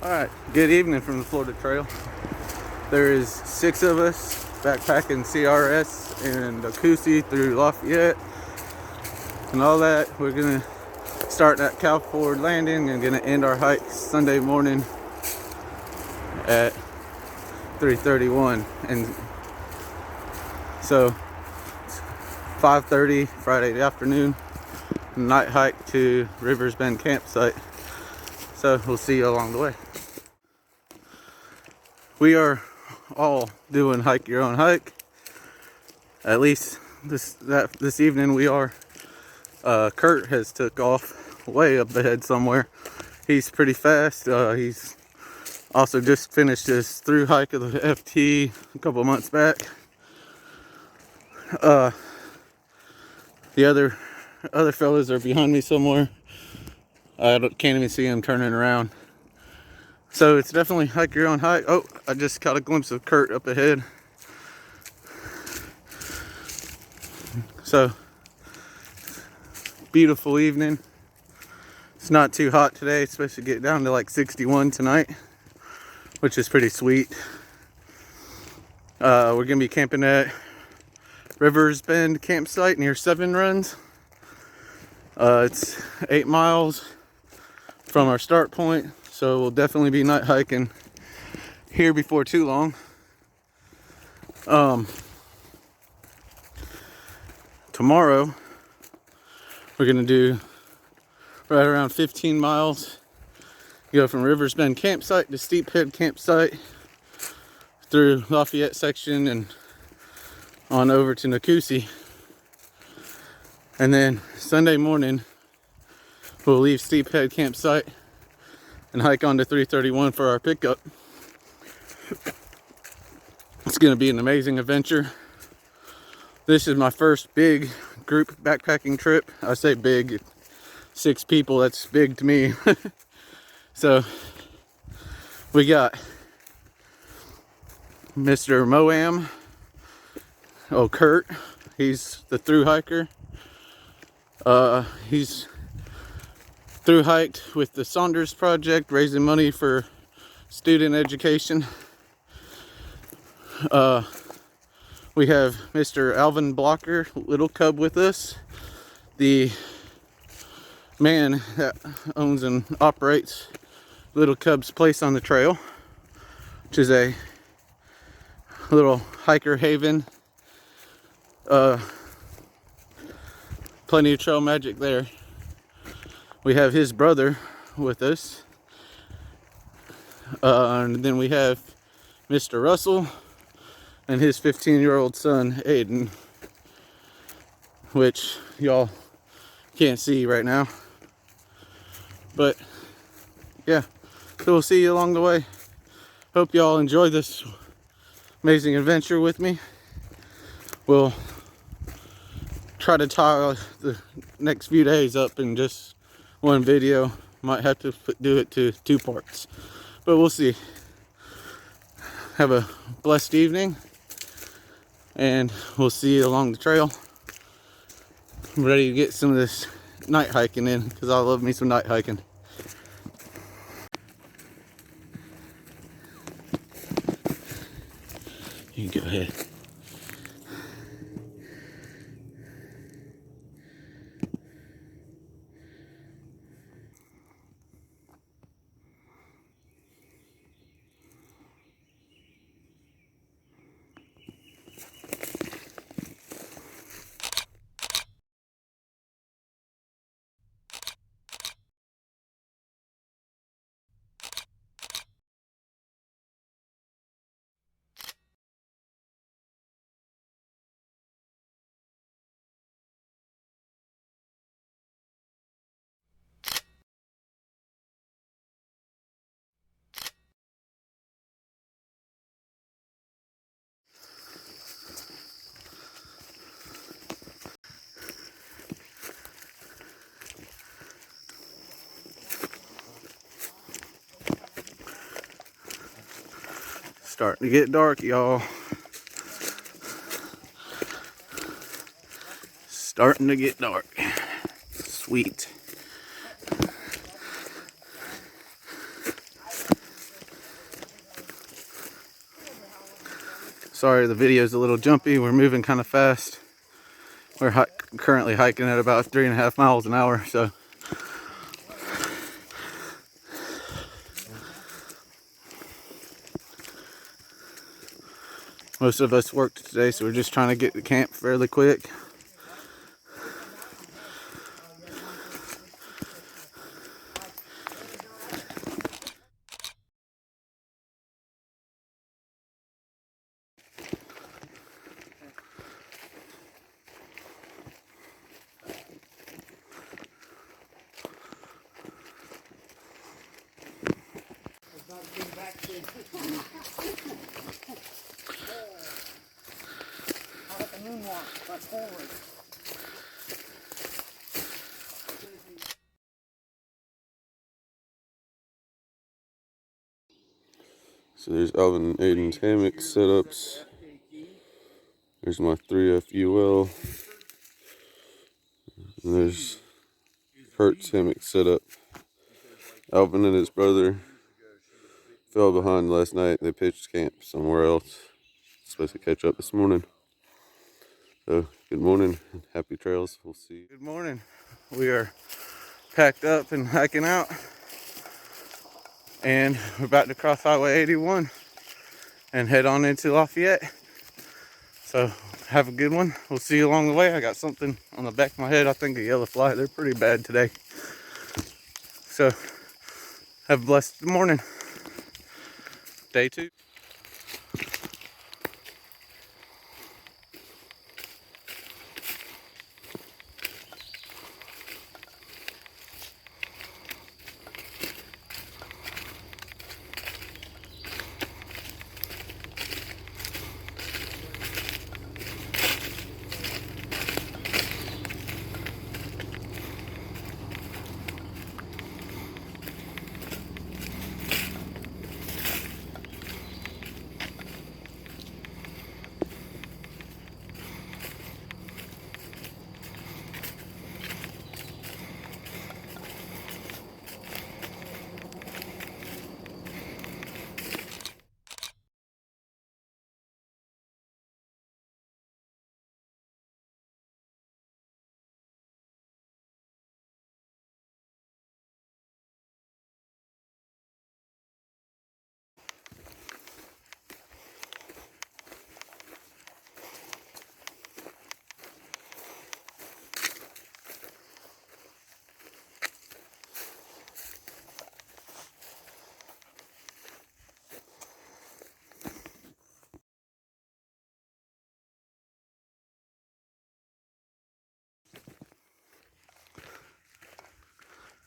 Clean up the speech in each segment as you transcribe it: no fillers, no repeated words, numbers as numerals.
Alright, good evening from the Florida Trail. There is 6 of us backpacking CRS and Nakusi through Lafayette and all that. We're gonna start at Cal Ford Landing and gonna end our hike Sunday morning at 3:31. And so it's 5:30 Friday afternoon, night hike to Rivers Bend campsite. So we'll see you along the way. We are all doing hike your own hike. At least this evening we are. Kurt has took off way up ahead somewhere. He's pretty fast. He's also just finished his through hike of the FT a couple months back. The other fellas are behind me somewhere. I can't even see them turning around. So it's definitely hike your own hike. Oh, I just caught a glimpse of Kurt up ahead. So, beautiful evening. It's not too hot today. It's supposed to get down to like 61 tonight, which is pretty sweet. We're gonna be camping at Rivers Bend campsite near Seven Runs. It's 8 miles from our start point, so we'll definitely be night hiking here before too long. Tomorrow we're gonna do right around 15 miles. Go from Rivers Bend campsite to Steephead campsite through Lafayette section and on over to Nakusi. And then Sunday morning we'll leave Steephead campsite and hike on to 331 for our pickup. It's gonna be an amazing adventure. This is my first big group backpacking trip. I say big, 6 people, that's big to me. So we got Mr. Moam, Kurt, he's the through hiker. He's through hiked with the Saunders Project, raising money for student education. We have Mr. Alvin Blocker, Little Cub, with us. The man that owns and operates Little Cub's place on the trail, which is a little hiker haven. Plenty of trail magic there. We have his brother with us. And then we have Mr. Russell and his 15-year-old son, Aiden, which y'all can't see right now. But yeah, so we'll see you along the way. Hope y'all enjoy this amazing adventure with me. We'll try to tie the next few days up in just one video. Might have to do it to 2 parts, but we'll see. Have a blessed evening, and we'll see you along the trail. I'm ready to get some of this night hiking in, because I love me some night hiking. You go ahead. Starting to get dark, y'all. Starting to get dark. Sweet. Sorry, the video's a little jumpy. We're moving kind of fast. We're currently hiking at about 3.5 miles an hour, so. Most of us worked today, so we're just trying to get to camp fairly quick. So there's Alvin and Aiden's hammock setups. There's my 3FUL. And there's Kurt's hammock setup. Alvin and his brother fell behind last night. They pitched camp somewhere else. Supposed to catch up this morning. So good morning and happy trails. We'll see you. Good morning. We are packed up and hiking out. And we're about to cross Highway 81 and head on into Lafayette. So have a good one. We'll see you along the way. I got something on the back of my head. I think a yellow fly. They're pretty bad today. So have a blessed morning. Day 2.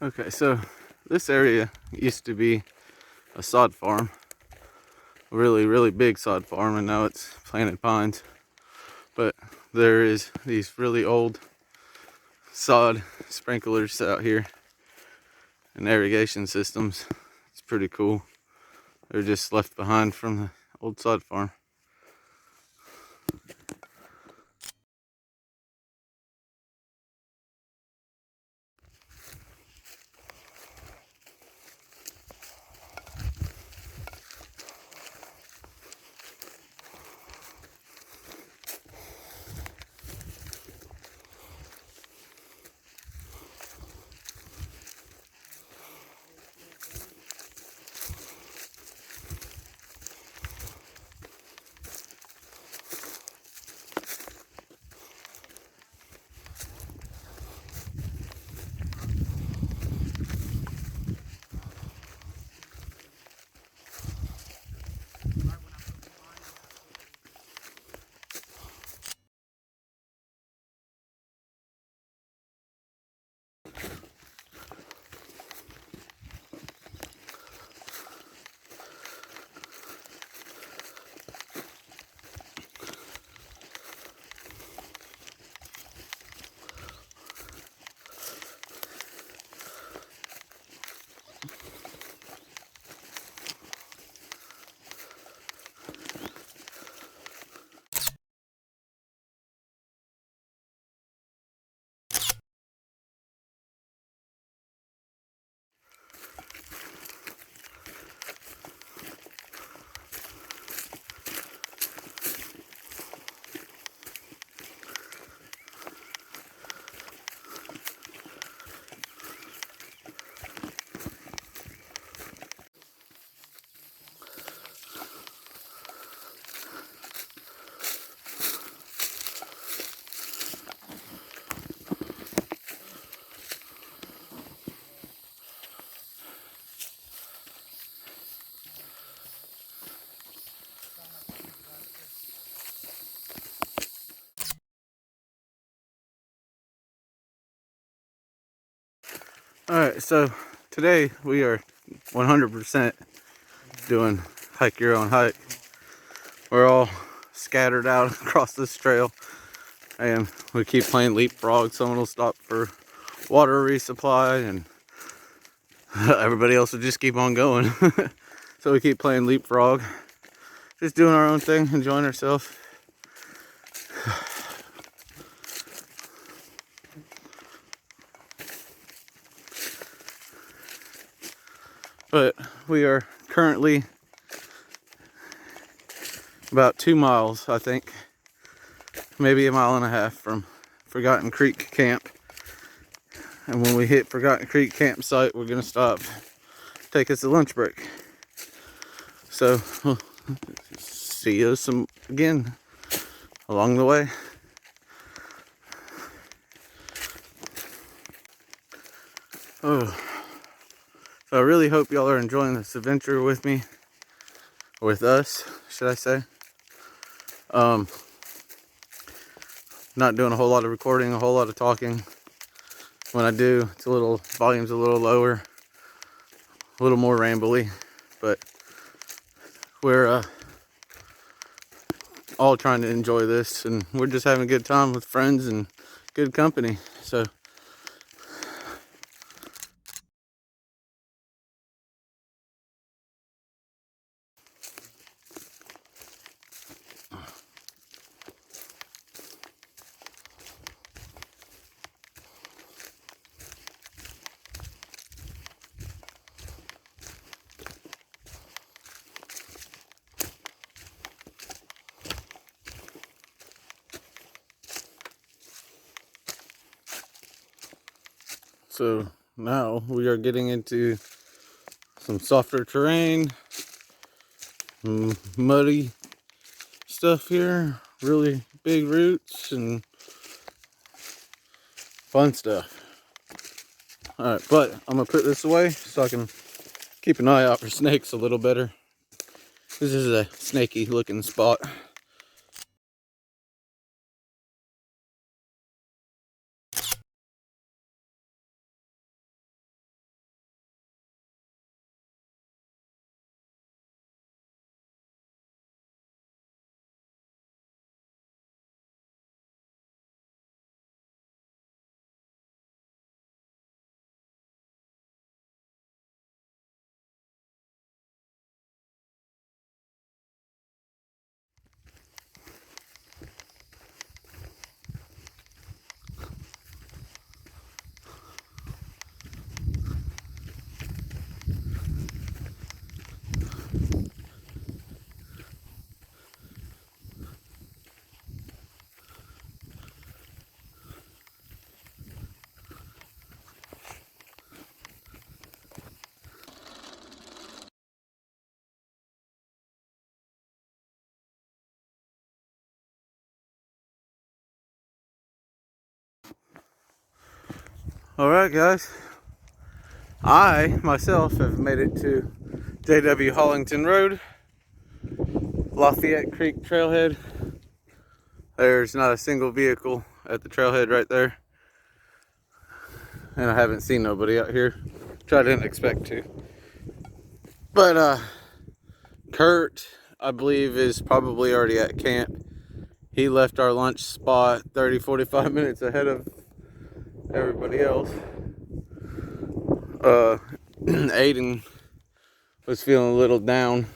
Okay, so this area used to be a sod farm, a really big sod farm, and now it's planted pines. But there is these really old sod sprinklers out here and irrigation systems. It's pretty cool. They're just left behind from the old sod farm. Alright, so today we are 100% doing hike your own hike. We're all scattered out across this trail and we keep playing leapfrog. Someone will stop for water resupply and everybody else will just keep on going. So we keep playing leapfrog, just doing our own thing, enjoying ourselves. But we are currently about 2 miles, I think, maybe 1.5 miles from Forgotten Creek Camp. And when we hit Forgotten Creek campsite, we're gonna stop, take us a lunch break. So we'll see you again along the way. Oh, so I really hope y'all are enjoying this adventure with me, with us, should I say. Not doing a whole lot of recording, a whole lot of talking. When I do, it's volume's a little lower, a little more rambly, but we're all trying to enjoy this, and we're just having a good time with friends and good company. So now we are getting into some softer terrain, muddy stuff here, really big roots and fun stuff. Alright, but I'm gonna put this away so I can keep an eye out for snakes a little better. This is a snaky looking spot. Alright guys, I myself have made it to J.W. Hollington Road, Lafayette Creek Trailhead. There's not a single vehicle at the trailhead right there, and I haven't seen nobody out here, which I didn't expect to. But Kurt, I believe, is probably already at camp. He left our lunch spot 30-45 minutes ahead of everybody else. Aiden was feeling a little down,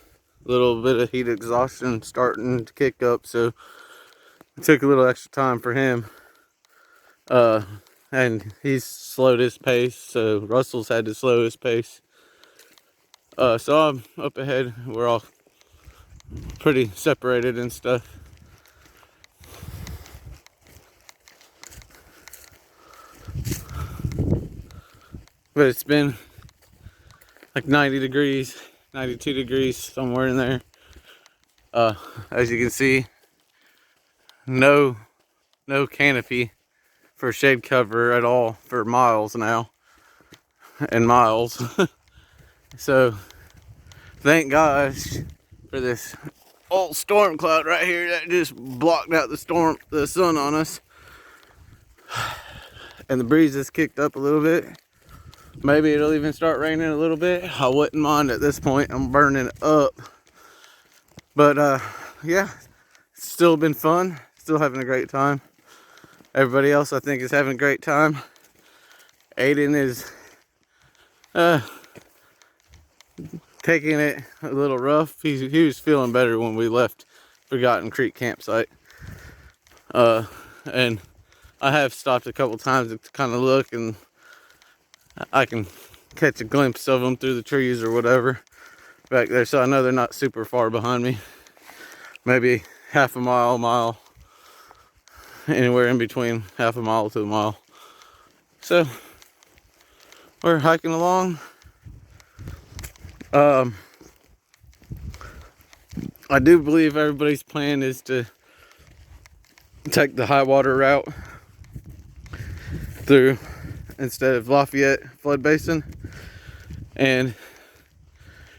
a little bit of heat exhaustion starting to kick up, so it took a little extra time for him. And he's slowed his pace, so Russell's had to slow his pace. So I'm up ahead. We're all pretty separated and stuff. But it's been like 90 degrees, 92 degrees, somewhere in there. As you can see, no canopy for shade cover at all for miles now, and miles. So thank gosh for this old storm cloud right here that just blocked out the sun on us. And the breeze has kicked up a little bit. Maybe it'll even start raining a little bit. I wouldn't mind at this point. I'm burning up. But yeah, it's still been fun. Still having a great time. Everybody else I think is having a great time. Aiden is taking it a little rough. He was feeling better when we left Forgotten Creek campsite. And I have stopped a couple times to kind of look, and I can catch a glimpse of them through the trees or whatever back there. So I know they're not super far behind me. Maybe half a mile, anywhere in between half a mile to a mile. So we're hiking along. I do believe everybody's plan is to take the high water route through instead of Lafayette Flood Basin. And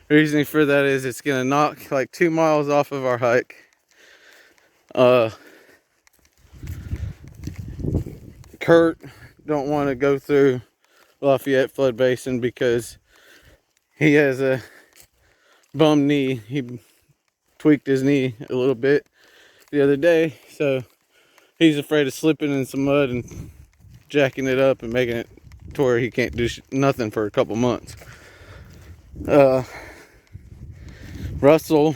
the reasoning for that is it's gonna knock like 2 miles off of our hike. Kurt don't want to go through Lafayette Flood Basin because he has a bum knee. He tweaked his knee a little bit the other day, so he's afraid of slipping in some mud and jacking it up and making it to where he can't do nothing for a couple months. Russell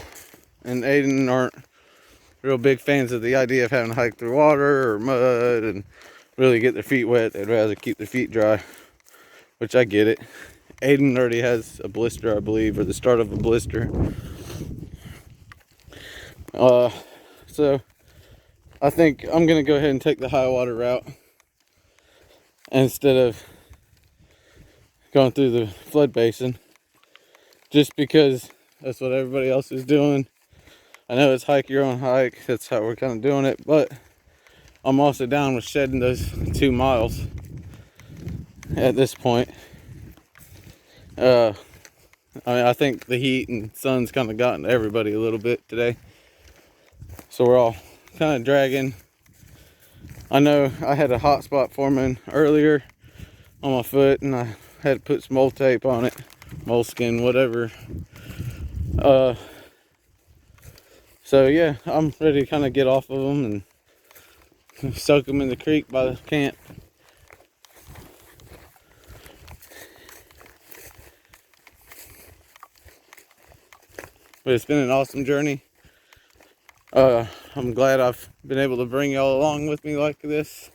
and Aiden aren't real big fans of the idea of having to hike through water or mud and really get their feet wet. They'd rather keep their feet dry, which I get it. Aiden already has a blister, I believe, or the start of a blister. So I think I'm gonna go ahead and take the high water route instead of going through the flood basin, just because that's what everybody else is doing. I know it's hike your own hike, that's how we're kind of doing it, but I'm also down with shedding those 2 miles at this point. I mean, I think the heat and sun's kind of gotten to everybody a little bit today, so we're all kind of dragging. I know I had a hot spot forming earlier on my foot, and I had to put some mole tape on it, moleskin, whatever. So yeah, I'm ready to kind of get off of them and soak them in the creek by the camp. But it's been an awesome journey. I'm glad I've been able to bring y'all along with me like this.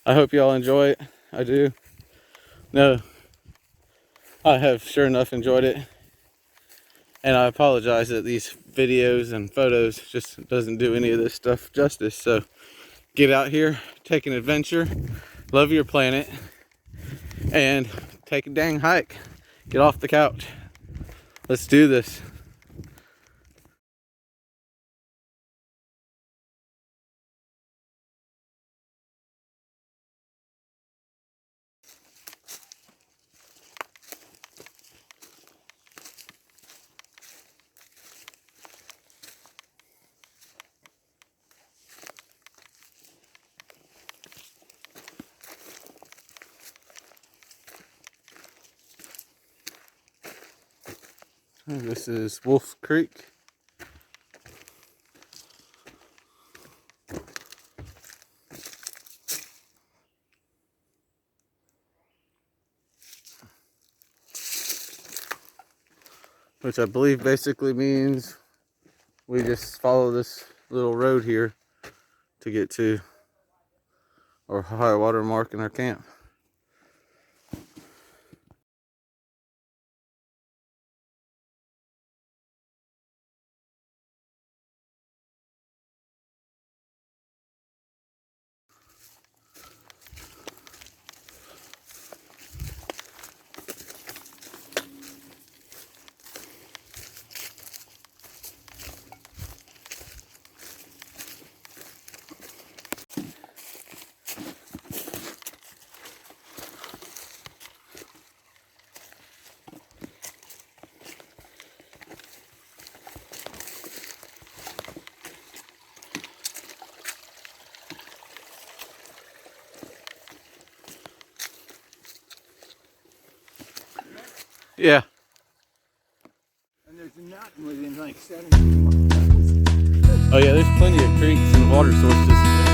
I hope y'all enjoy it. I do. No, I have sure enough enjoyed it. And I apologize that these videos and photos just doesn't do any of this stuff justice. So get out here, take an adventure, love your planet, and take a dang hike. Get off the couch. Let's do this. This is Wolf Creek. Which I believe basically means we just follow this little road here to get to our high water mark in our camp. Yeah. And there's nothing within like 17 miles. Oh yeah, there's plenty of creeks and water sources.